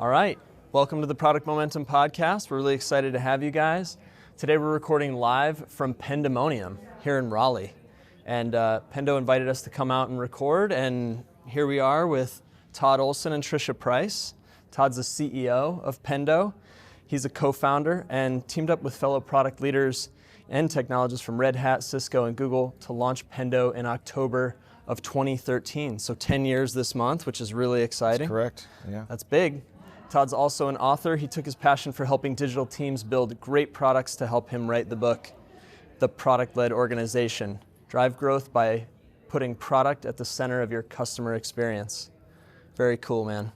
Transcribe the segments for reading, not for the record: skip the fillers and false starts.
All right, welcome to the Product Momentum Podcast. We're really excited to have you guys. Today we're recording live from Pendemonium here in Raleigh. And Pendo invited us to come out and record, and here we are with Todd Olsen and Trisha Price. Todd's the CEO of Pendo. He's a co-founder and teamed up with fellow product leaders and technologists from Red Hat, Cisco, and Google to launch Pendo in October of 2013. So 10 years this month, which is really exciting. That's correct, yeah. That's big. Todd's also an author. He took his passion for helping digital teams build great products to help him write the book, The Product-Led Organization. Drive growth by putting product at the center of your customer experience. Very cool, man.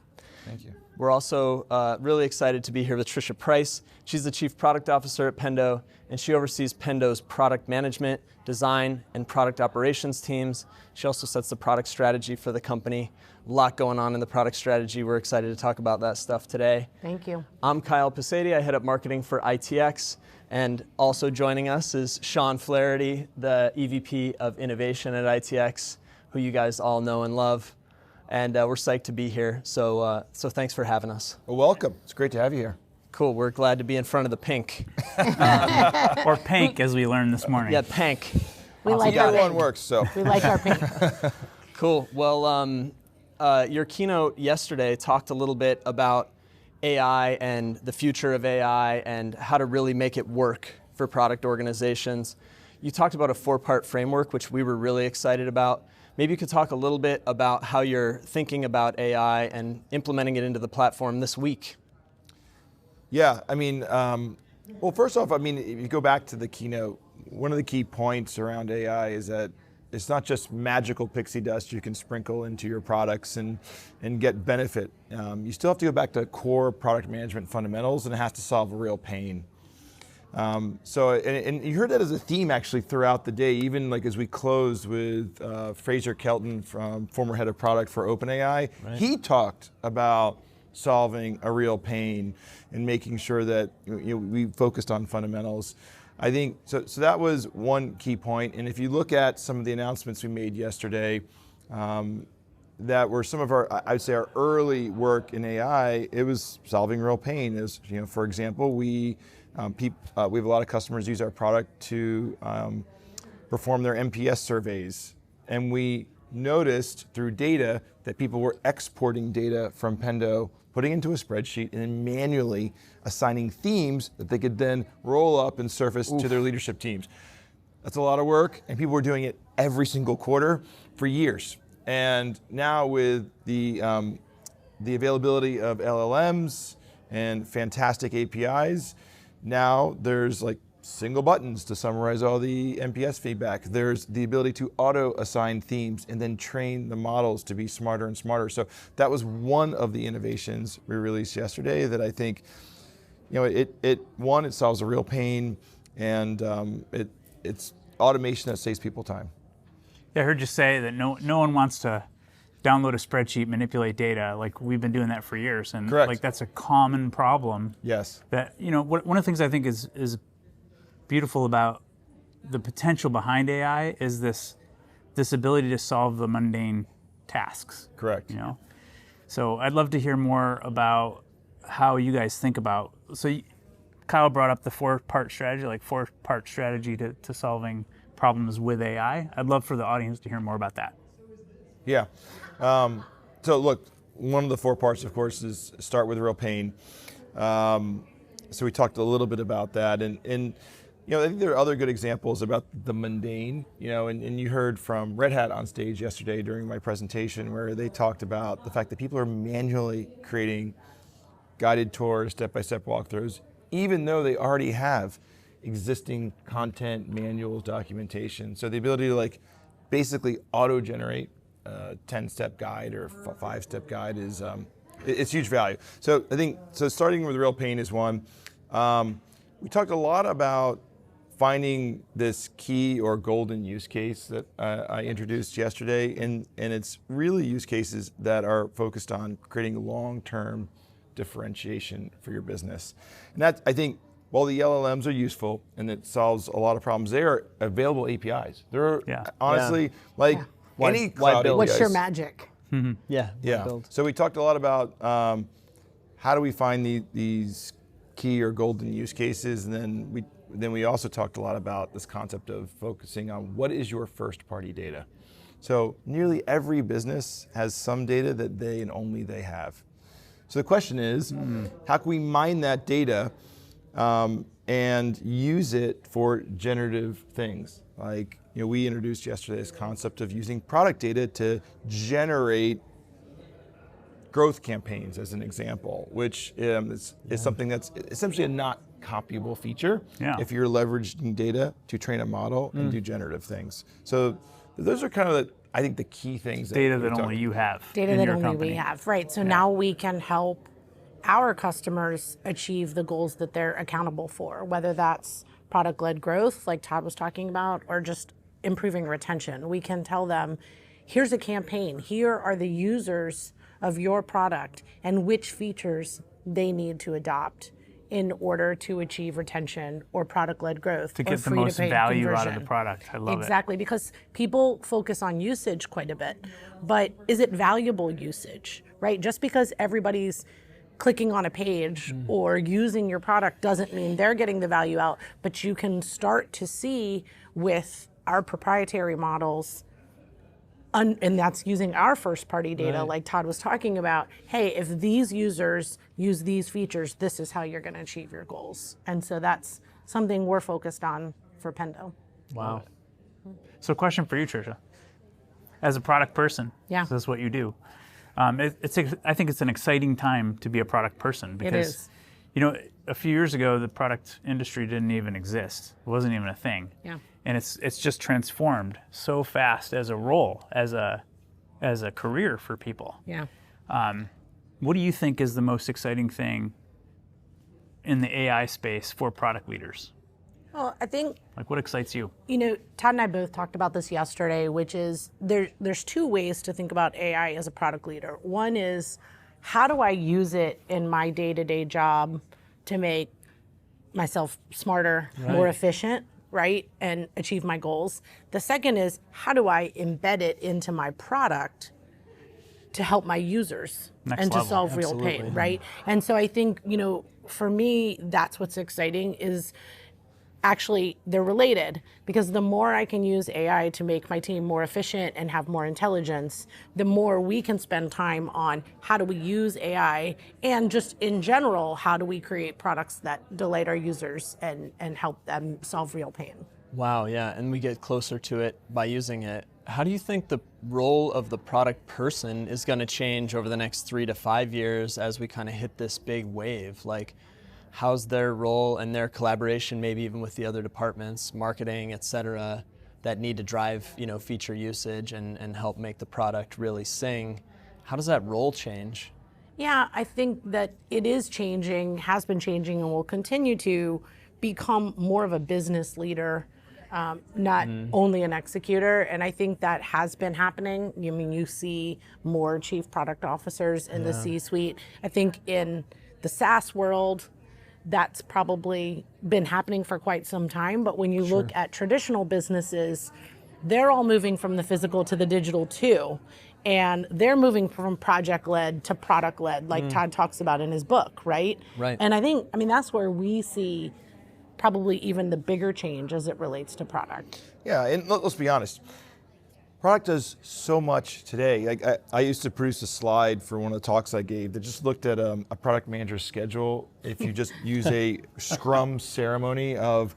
Thank you. We're also really excited to be here with Trisha Price. She's the Chief Product Officer at Pendo, and she oversees Pendo's product management, design, and product operations teams. She also sets the product strategy for the company. A lot going on in the product strategy. We're excited to talk about that stuff today. Thank you. I'm Kyle Psaty. I head up marketing for ITX, and also joining us is Sean Flaherty, the EVP of Innovation at ITX, who you guys all know and love. And we're psyched to be here, so thanks for having us. Well, welcome. It's great to have you here. Cool, we're glad to be in front of the pink. Or pank, as we learned this morning. Yeah, pank. We like our Either one pink. works, so. We like our pink. Cool, well, your keynote yesterday talked a little bit about AI and the future of AI and how to really make it work for product organizations. You talked about a 4-part framework, which we were really excited about. Maybe you could talk a little bit about how you're thinking about AI and implementing it into the platform this week. Yeah, I mean, well, first off, I mean, if you go back to the keynote, one of the key points around AI is that it's not just magical pixie dust you can sprinkle into your products and get benefit. You still have to go back to core product management fundamentals, and it has to solve a real pain. And you heard that as a theme actually throughout the day, even like as we closed with Fraser Kelton, former head of product for OpenAI. Right. He talked about solving a real pain and making sure that we focused on fundamentals. I think, so that was one key point. And if you look at some of the announcements we made yesterday, that were some of our, I would say, our early work in AI, it was solving real pain. It was, for example, we have a lot of customers use our product to perform their NPS surveys. And we noticed through data that people were exporting data from Pendo, putting into a spreadsheet, and then manually assigning themes that they could then roll up and surface to their leadership teams. That's a lot of work, and people were doing it every single quarter for years. And now with the availability of LLMs and fantastic APIs, now there's like single buttons to summarize all the NPS feedback. There's the ability to auto-assign themes and then train the models to be smarter and smarter. So that was one of the innovations we released yesterday that I think, it solves a real pain, and it's automation that saves people time. Yeah, I heard you say that no one wants to download a spreadsheet, manipulate data. Like, we've been doing that for years, and correct. Like that's a common problem. Yes. That one of the things I think is beautiful about the potential behind AI is this ability to solve the mundane tasks. Correct. So I'd love to hear more about how you guys think about. So Kyle brought up the 4-part strategy, like 4-part strategy to solving problems with AI. I'd love for the audience to hear more about that. Yeah. So look, one of the 4 parts, of course, is start with real pain. So we talked a little bit about that, and I think there are other good examples about the mundane. And you heard from Red Hat on stage yesterday during my presentation, where they talked about the fact that people are manually creating guided tours, step-by-step walkthroughs, even though they already have existing content, manuals, documentation. So the ability to basically auto-generate a 10-step guide or 5-step guide is it's huge value. So I think, starting with real pain is one. We talked a lot about finding this key or golden use case that I introduced yesterday, and it's really use cases that are focused on creating long-term differentiation for your business. And that, I think, while the LLMs are useful and it solves a lot of problems, they are available APIs. They're honestly any cloud APIs. What's your magic? Yeah. So we talked a lot about how do we find these key or golden use cases? And then we also talked a lot about this concept of focusing on what is your first party data. So nearly every business has some data that they and only they have. So the question is, how can we mine that data and use it for generative things? Like, we introduced yesterday this concept of using product data to generate growth campaigns, as an example, which is something that's essentially a not copyable feature if you're leveraging data to train a model and do generative things. So those are kind of I think the key things. Data that only you have. Data that only we have, right. So now we can help our customers achieve the goals that they're accountable for, whether that's product-led growth, like Todd was talking about, or just improving retention. We can tell them, here's a campaign, here are the users of your product and which features they need to adopt in order to achieve retention or product-led growth. To get the most value out of the product. I love it. Exactly, because people focus on usage quite a bit, but is it valuable usage, right? Just because everybody's clicking on a page or using your product doesn't mean they're getting the value out, but you can start to see with our proprietary models, and that's using our first party data, like Todd was talking about, hey, if these users use these features, this is how you're going to achieve your goals. And so that's something we're focused on for Pendo. Wow. So question for you, Trisha. As a product person, Yeah. this is what you do. I think it's an exciting time to be a product person because, a few years ago, the product industry didn't even exist. It wasn't even a thing. Yeah. And it's just transformed so fast as a role, as a career for people. Yeah. What do you think is the most exciting thing in the AI space for product leaders? Well, I think, What excites you? Todd and I both talked about this yesterday, which is there's two ways to think about AI as a product leader. One is, how do I use it in my day-to-day job to make myself smarter, more efficient, right, and achieve my goals? The second is, how do I embed it into my product to help my users and to solve real pain, right? And so I think, for me, that's what's exciting is actually they're related, because the more I can use AI to make my team more efficient and have more intelligence, the more we can spend time on how do we use AI, and just in general, how do we create products that delight our users and help them solve real pain. Wow, yeah, and we get closer to it by using it. How do you think the role of the product person is going to change over the next 3 to 5 years as we kind of hit this big wave? Like, how's their role and their collaboration, maybe even with the other departments, marketing, et cetera, that need to drive, feature usage and help make the product really sing? How does that role change? Yeah, I think that it is changing, has been changing, and will continue to become more of a business leader, not only an executor. And I think that has been happening. You see more chief product officers in the C-suite. I think in the SaaS world, that's probably been happening for quite some time. But when you look at traditional businesses, they're all moving from the physical to the digital too. And they're moving from project-led to product-led, like Todd talks about in his book, right? Right. And I think, that's where we see probably even the bigger change as it relates to product. Yeah, and let's be honest. Product does so much today. Like I used to produce a slide for one of the talks I gave that just looked at a product manager's schedule. If you just use a Scrum ceremony of,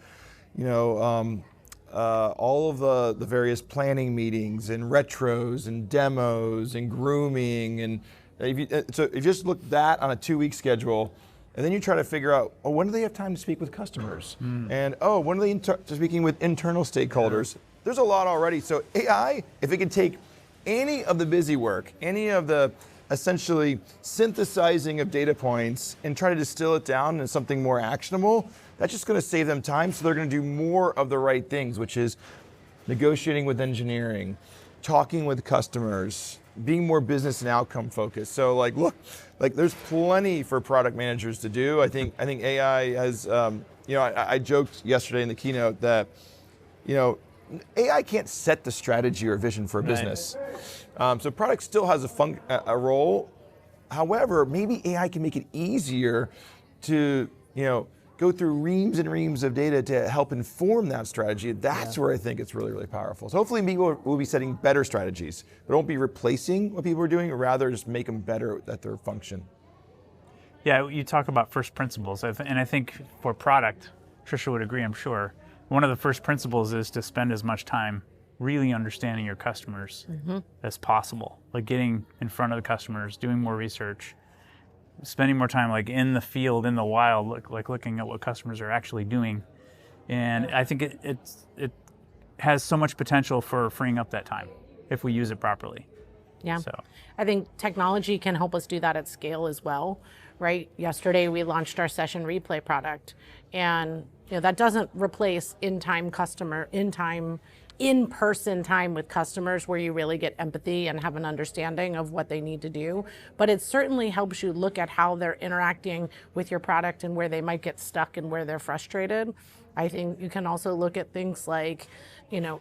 all of the various planning meetings and retros and demos and grooming, and if you just look at that on a 2-week schedule, and then you try to figure out, when do they have time to speak with customers? And when are they speaking with internal stakeholders? There's a lot already. So AI, if it can take any of the busy work, any of the essentially synthesizing of data points and try to distill it down into something more actionable, that's just going to save them time. So they're going to do more of the right things, which is negotiating with engineering, talking with customers, being more business and outcome focused. So there's plenty for product managers to do. I think AI has, I joked yesterday in the keynote that, AI can't set the strategy or vision for a business. So product still has a role. However, maybe AI can make it easier to, go through reams and reams of data to help inform that strategy. That's where I think it's really, really powerful. So hopefully people will be setting better strategies. They won't be replacing what people are doing, rather just make them better at their function. Yeah, you talk about first principles, and I think for product, Trisha would agree, I'm sure. One of the first principles is to spend as much time really understanding your customers as possible. Like getting in front of the customers, doing more research, spending more time like in the field, in the wild, like looking at what customers are actually doing. And I think it has so much potential for freeing up that time if we use it properly. Yeah, so. I think technology can help us do that at scale as well, right? Yesterday we launched our session replay product, and that doesn't replace in-person time with customers where you really get empathy and have an understanding of what they need to do. But it certainly helps you look at how they're interacting with your product and where they might get stuck and where they're frustrated. I think you can also look at things like,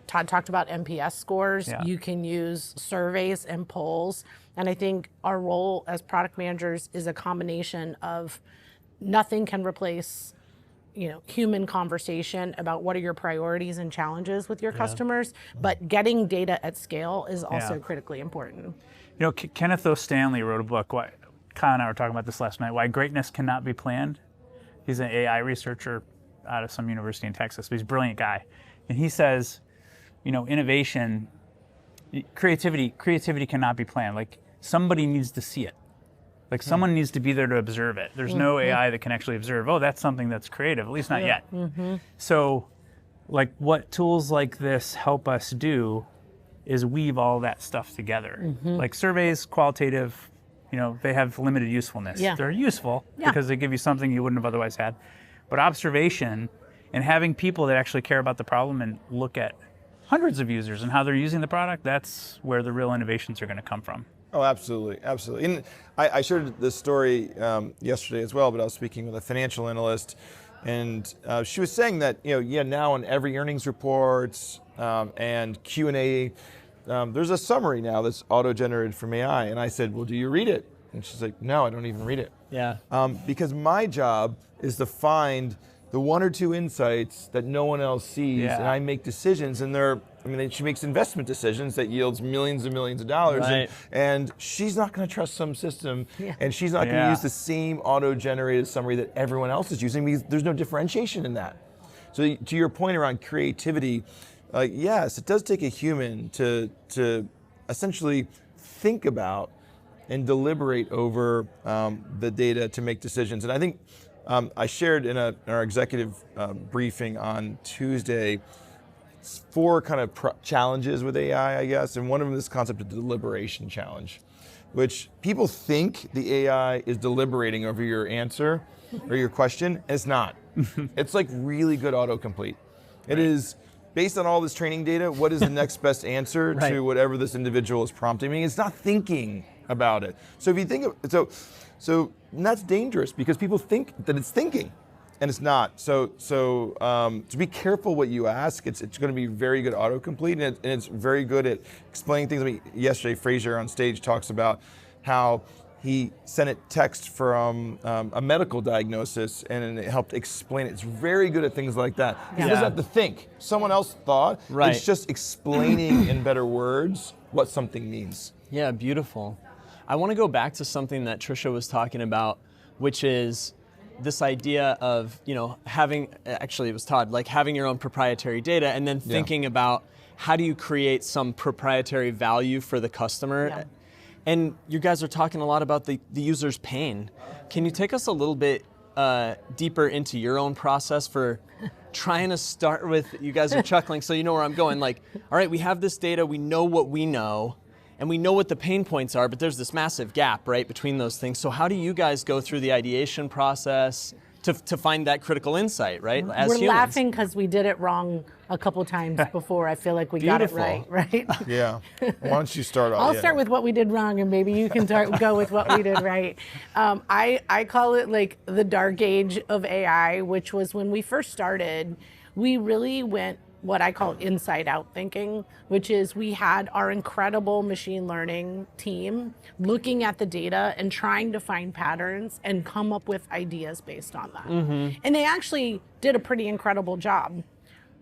Todd talked about NPS scores. Yeah. You can use surveys and polls. And I think our role as product managers is a combination of nothing can replace human conversation about what are your priorities and challenges with your customers, but getting data at scale is also critically important. Kenneth O. Stanley wrote a book, Kyle and I were talking about this last night, Why Greatness Cannot Be Planned. He's an AI researcher out of some university in Texas, but he's a brilliant guy. And he says, innovation, creativity cannot be planned. Like somebody needs to see it. Like someone needs to be there to observe it. There's no AI that can actually observe, that's something that's creative, at least not yet. So like what tools like this help us do is weave all that stuff together. Like surveys, qualitative, they have limited usefulness. Yeah. They're useful because they give you something you wouldn't have otherwise had. But observation and having people that actually care about the problem and look at hundreds of users and how they're using the product, that's where the real innovations are going to come from. Oh, absolutely, absolutely. And I shared this story yesterday as well, but I was speaking with a financial analyst, and she was saying that now in every earnings reports and Q&A, there's a summary now that's auto-generated from AI. And I said, well, do you read it? And she's like, no, I don't even read it. Yeah. Because my job is to find the one or two insights that no one else sees, and I make decisions, and she makes investment decisions that yields millions and millions of dollars, Right. and she's not going to trust some system, and she's not going to use the same auto-generated summary that everyone else is using, because there's no differentiation in that. So to your point around creativity, yes, it does take a human to essentially think about and deliberate over the data to make decisions. And I think I shared in our executive briefing on Tuesday 4 kind of challenges with AI, I guess, and one of them is this concept of deliberation challenge, which people think the AI is deliberating over your answer or your question, and it's not. It's like really good autocomplete. It is based on all this training data, what is the next best answer to whatever this individual is prompting me? It's not thinking about it. So if you think of so that's dangerous because people think that it's thinking, and it's not. So to be careful what you ask. It's going to be very good autocomplete, and it's very good at explaining things. I mean, yesterday, Fraser on stage talks about how he sent it text from a medical diagnosis, and it helped explain it. It's very good at things like that. He doesn't have to think. Someone else thought. Right. It's just explaining in better words what something means. Yeah, beautiful. I want to go back to something that Trisha was talking about, which is this idea of, having, actually it was Todd, like having your own proprietary data and then thinking about how do you create some proprietary value for the customer. Yeah. And you guys are talking a lot about the user's pain. Can you take us a little bit deeper into your own process for trying to start with, you guys are chuckling, so you know where I'm going, like, all right, we have this data, we know what we know, and we know what the pain points are, but there's this massive gap, right, between those things. So how do you guys go through the ideation process to find that critical insight, right, as We're humans? laughing because we did it wrong a couple times before. I feel like we got it right, right? Yeah. Why don't you start off? I'll start with what we did wrong, and maybe you can go with what we did right. I call it like the dark age of AI, which was when we first started. We really went what I call inside out thinking, which is we had our incredible machine learning team looking at the data and trying to find patterns and come up with ideas based on that. And they actually did a pretty incredible job.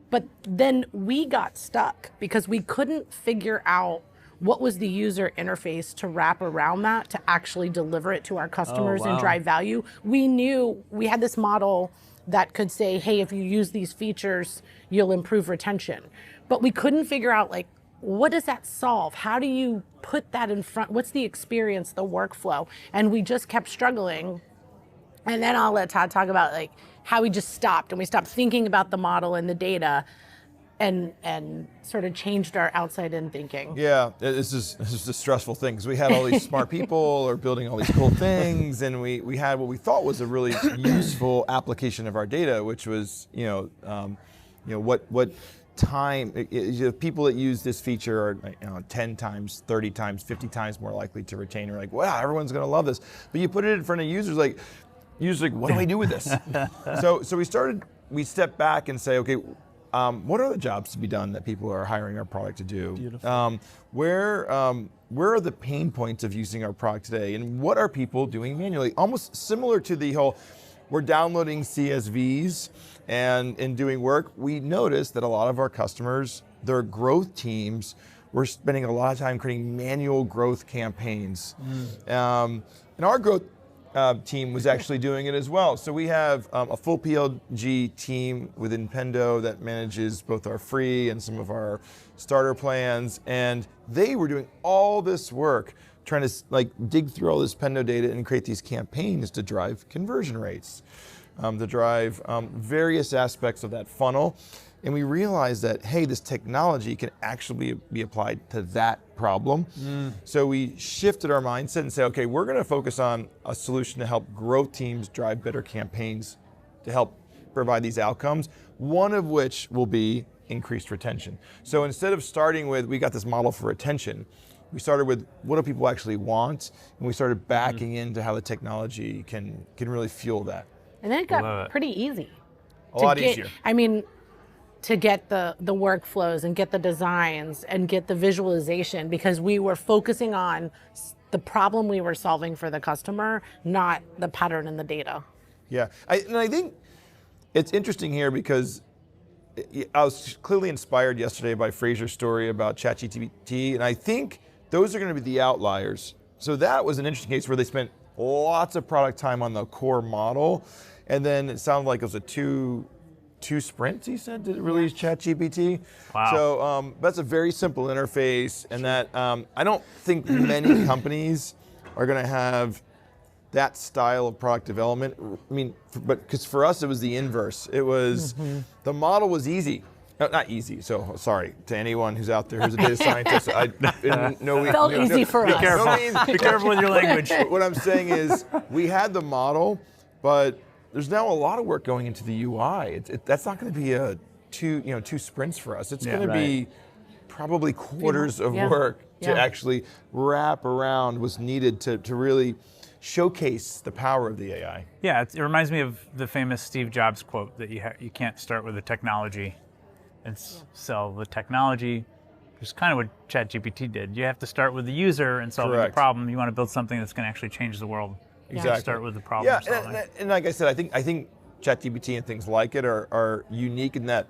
But then we got stuck because we couldn't figure out what was the user interface to wrap around that to actually deliver it to our customers and drive value. We knew we had this model that could say, hey, if you use these features, you'll improve retention. But we couldn't figure out, like, what does that solve? How do you put that in front? What's the experience, the workflow? And we just kept struggling. And then I'll let Todd talk about like how we just stopped and we stopped thinking about the model and the data and sort of changed our outside-in thinking. Yeah, this is a stressful thing because we had all these smart people or building all these cool things, and we had what we thought was a really useful application of our data, which was what time people that use this feature are 10 times, 30 times, 50 times more likely to retain. We're like, wow, everyone's going to love this. But you put it in front of users, like what do I do with this? So we stepped back and say, okay. What are the jobs to be done that people are hiring our product to do? Beautiful. Where are the pain points of using our product today? And what are people doing manually? Almost similar to the whole, we're downloading CSVs and doing work. We noticed that a lot of our customers, their growth teams, were spending a lot of time creating manual growth campaigns. And our growth team was actually doing it as well. So we have a full PLG team within Pendo that manages both our free and some of our starter plans, and they were doing all this work trying to dig through all this Pendo data and create these campaigns to drive conversion rates, to drive various aspects of that funnel. And we realized that, hey, this technology can actually be applied to that problem. So we shifted our mindset and said, okay, we're going to focus on a solution to help growth teams drive better campaigns to help provide these outcomes, one of which will be increased retention. So instead of starting with, we got this model for retention, we started with what do people actually want, and we started backing into how the technology can really fuel that. And then it got pretty easy. A lot easier. I mean, to get the workflows and get the designs and get the visualization, because we were focusing on the problem we were solving for the customer, not the pattern in the data. Yeah, I think it's interesting here because I was clearly inspired yesterday by Fraser's story about ChatGPT, and I think those are going to be the outliers. So that was an interesting case where they spent lots of product time on the core model, and then it sounded like it was a two sprints, he said, to release ChatGPT. Wow. So that's a very simple interface, and that I don't think many companies are going to have that style of product development. I mean, but because for us it was the inverse. It was the model was easy. No, not easy. So sorry to anyone who's out there who's a data scientist. Felt easy for us. Be careful with your language. What I'm saying is, we had the model, but there's now a lot of work going into the UI. That's not going to be a two sprints for us. It's going to be probably quarters of work to actually wrap around what's needed to really showcase the power of the AI. Yeah, it reminds me of the famous Steve Jobs quote that you can't start with the technology and sell the technology, which is kind of what ChatGPT did. You have to start with the user and solving the problem. You want to build something that's going to actually change the world. Exactly. Start with the problem solving. And like I said, I think ChatGPT and things like it are unique in that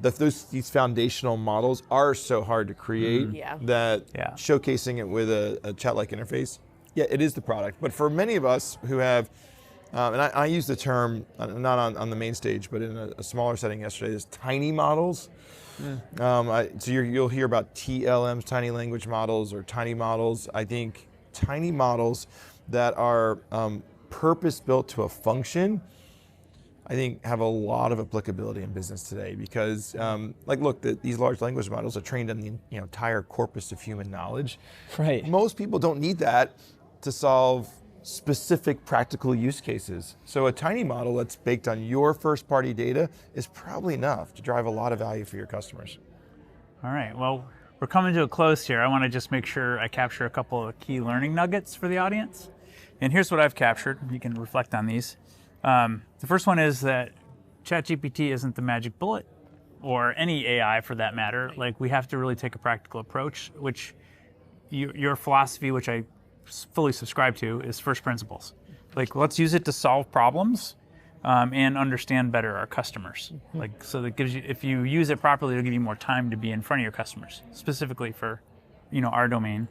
these foundational models are so hard to create that showcasing it with a chat-like interface, it is the product. But for many of us who have, and I use the term, not on the main stage, but in a smaller setting yesterday, is tiny models. So you'll hear about TLMs, tiny language models, or tiny models. I think tiny models that are purpose-built to a function, I think have a lot of applicability in business today because, these large language models are trained on the entire corpus of human knowledge. Right. Most people don't need that to solve specific practical use cases. So a tiny model that's baked on your first-party data is probably enough to drive a lot of value for your customers. All right, well, we're coming to a close here. I want to just make sure I capture a couple of key learning nuggets for the audience. And here's what I've captured. You can reflect on these. The first one is that ChatGPT isn't the magic bullet. or any AI for that matter, like we have to really take a practical approach, which your philosophy, which I fully subscribe to, is first principles. Like, let's use it to solve problems and understand better our customers. Like, so that gives you, if you use it properly, it'll give you more time to be in front of your customers, specifically for, our domain,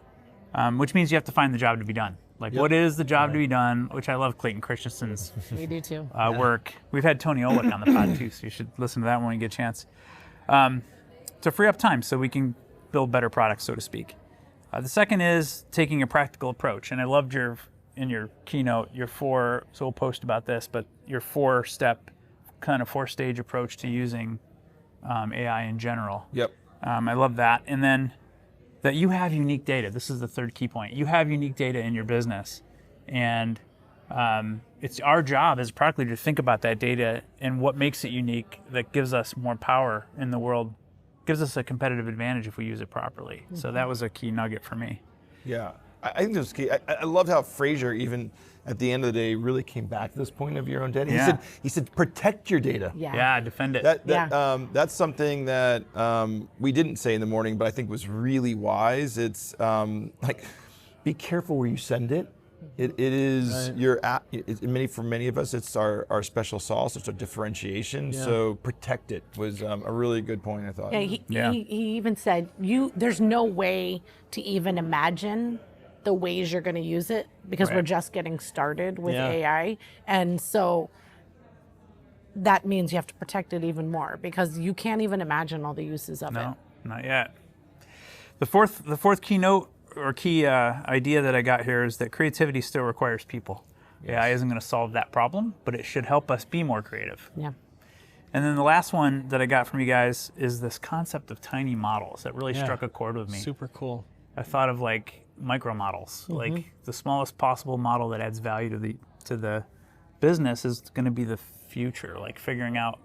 which means you have to find the job to be done. Like, what is the job to be done? Which I love Clayton Christensen's We do too. work. We've had Tony Olick on the pod too, so you should listen to that when you get a chance. To free up time so we can build better products, so to speak. The second is taking a practical approach, and I loved in your keynote, so we'll post about this, but your 4-step, kind of 4-stage approach to using AI in general. Yep. I love that. And then that you have unique data. This is the third key point. You have unique data in your business, and it's our job as a product leader to think about that data and what makes it unique that gives us more power in the world, gives us a competitive advantage if we use it properly. Mm-hmm. So that was a key nugget for me. Yeah, I think that's key. I loved how Fraser, even at the end of the day, really came back to this point of your own data. Yeah. He said, protect your data. Yeah, defend it. That's something that we didn't say in the morning, but I think was really wise. It's be careful where you send it. It is your app. For many of us, it's our special sauce. It's our differentiation. Yeah. So protect it was a really good point, I thought. Yeah, he even said there's no way to even imagine the ways you're going to use it because we're just getting started with AI, and so that means you have to protect it even more because you can't even imagine all the uses of it. No, not yet. The fourth keynote or key idea that I got here is that creativity still requires people. Yes. AI isn't going to solve that problem, but it should help us be more creative. Yeah. And then the last one that I got from you guys is this concept of tiny models that really struck a chord with me. Super cool. I thought of like micro models, like the smallest possible model that adds value to the business is going to be the future, like figuring out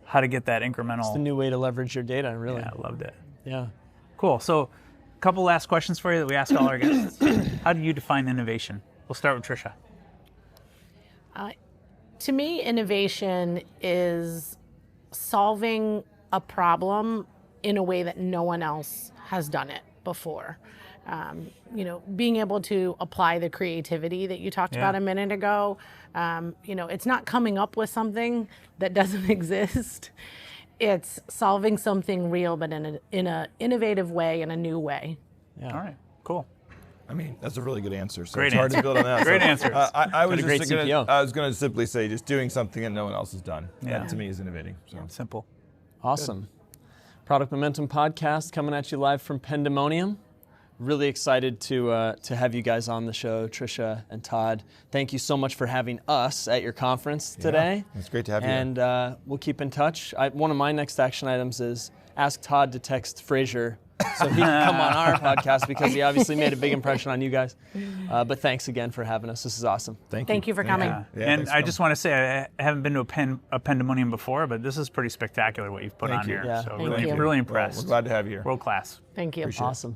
how to get that incremental. It's the new way to leverage your data, really. Yeah, I loved it. Yeah. Cool. So a couple last questions for you that we ask all our guests. How do you define innovation? We'll start with Trisha. To me, innovation is solving a problem in a way that no one else has done it before. Being able to apply the creativity that you talked about a minute ago. It's not coming up with something that doesn't exist. It's solving something real, but in a innovative way, in a new way. Yeah. All right. Cool. I mean, that's a really good answer. So Great it's hard to build on that. Great answer. I was going to simply say just doing something that no one else has done. Yeah. That to me is innovating. So. Simple. Awesome. Good. Product Momentum Podcast coming at you live from Pandemonium. Really excited to have you guys on the show, Trisha and Todd. Thank you so much for having us at your conference today. It's great to have you. And we'll keep in touch. One of my next action items is ask Todd to text Fraser so he can come on our podcast because he obviously made a big impression on you guys. But thanks again for having us. This is awesome. Thank you for coming. Yeah. And I just want to say I haven't been to a Pandemonium before, but this is pretty spectacular what you've put on here. Yeah. So Thank you. really impressed. Well, we're glad to have you here. World class. Thank you. Awesome.